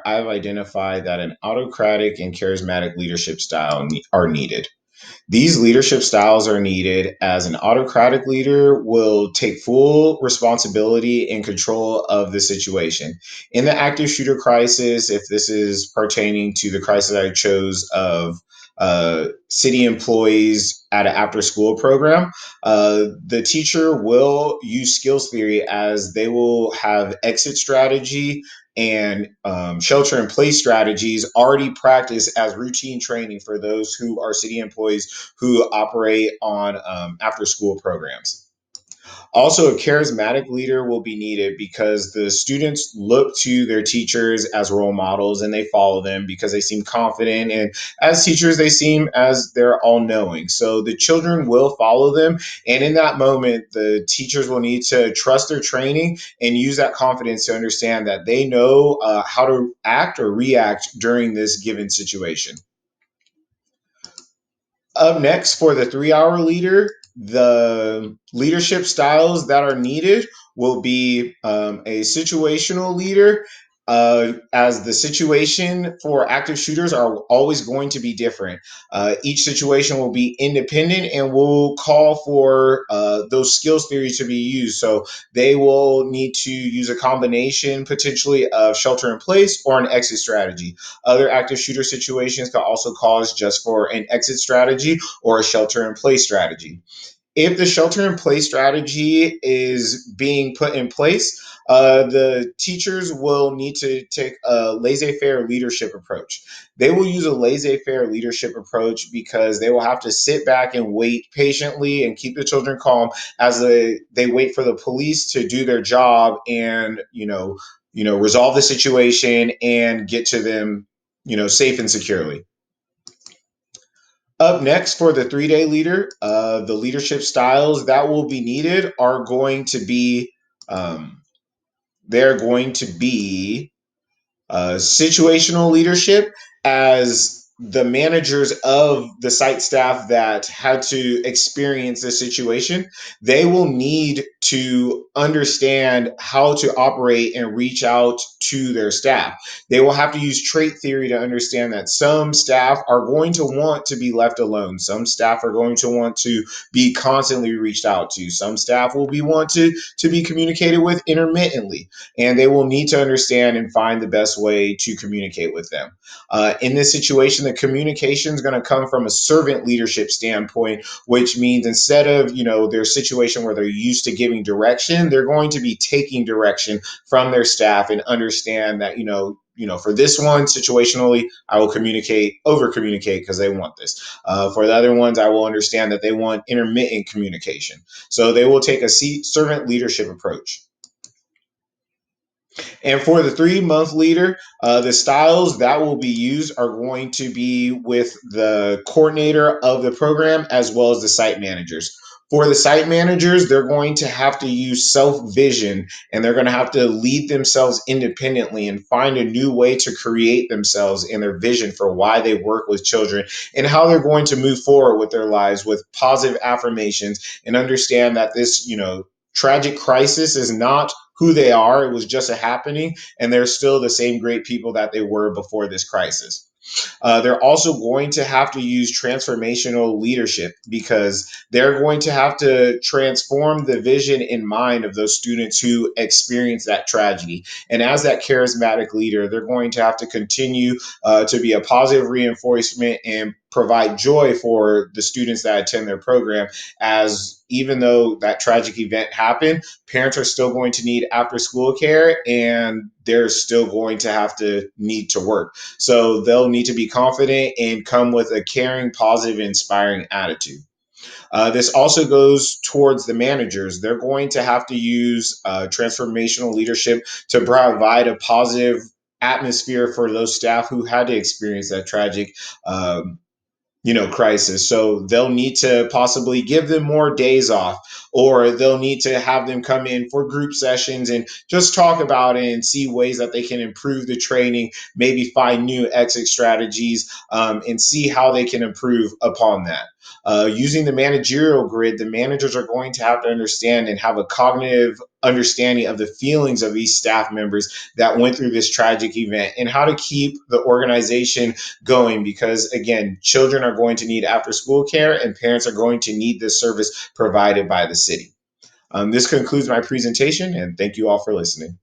I've identified that an autocratic and charismatic leadership style are needed. These leadership styles are needed as an autocratic leader will take full responsibility and control of the situation. In the active shooter crisis, if this is pertaining to the crisis I chose of city employees at an after school program, the teacher will use skills theory as they will have exit strategy and shelter in place strategies already practiced as routine training for those who are city employees who operate on after school programs. Also, a charismatic leader will be needed because the students look to their teachers as role models and they follow them because they seem confident. And as teachers, they seem as they're all knowing. So the children will follow them. And in that moment, the teachers will need to trust their training and use that confidence to understand that they know how to act or react during this given situation. Up next for the 3 hour leader, the leadership styles that are needed will be a situational leader, as the situation for active shooters are always going to be different. Each situation will be independent and will call for those skills theories to be used. So they will need to use a combination potentially of shelter in place or an exit strategy. Other active shooter situations can also cause just for an exit strategy or a shelter in place strategy. If the shelter in place strategy is being put in place, the teachers will need to take a laissez faire leadership approach. They will use a laissez faire leadership approach because they will have to sit back and wait patiently and keep the children calm as they wait for the police to do their job and, resolve the situation and get to them, safe and securely. Up next for the 3 day leader, the leadership styles that will be needed are going to be they're going to be situational leadership, as the managers of the site staff that had to experience this situation, they will need to understand how to operate and reach out to their staff. They will have to use trait theory to understand that some staff are going to want to be left alone. Some staff are going to want to be constantly reached out to. Some staff will be to be communicated with intermittently, and they will need to understand and find the best way to communicate with them. In this situation, the communication is going to come from a servant leadership standpoint, which means instead of their situation where they're used to giving direction, they're going to be taking direction from their staff and understand that for this one situationally, I will communicate, over communicate because they want this. For the other ones, I will understand that they want intermittent communication. So they will take a servant leadership approach. And for the 3 month leader, the styles that will be used are going to be with the coordinator of the program as well as the site managers. For the site managers, they're going to have to use self vision and they're going to have to lead themselves independently and find a new way to create themselves and their vision for why they work with children and how they're going to move forward with their lives with positive affirmations, and understand that this, tragic crisis is not who they are. It was just a happening, and they're still the same great people that they were before this crisis. They're also going to have to use transformational leadership because they're going to have to transform the vision and mind of those students who experience that tragedy. And as that charismatic leader, they're going to have to continue to be a positive reinforcement and provide joy for the students that attend their program, as even though that tragic event happened, parents are still going to need after school care and they're still going to have to need to work. So they'll need to be confident and come with a caring, positive, inspiring attitude. This also goes towards the managers. They're going to have to use transformational leadership to provide a positive atmosphere for those staff who had to experience that tragic crisis. So they'll need to possibly give them more days off, or they'll need to have them come in for group sessions and just talk about it and see ways that they can improve the training, maybe find new exit strategies, and see how they can improve upon that. Using the managerial grid, the managers are going to have to understand and have a cognitive understanding of the feelings of these staff members that went through this tragic event and how to keep the organization going, because again, children are going to need after school care and parents are going to need this service provided by the city. This concludes my presentation, and thank you all for listening.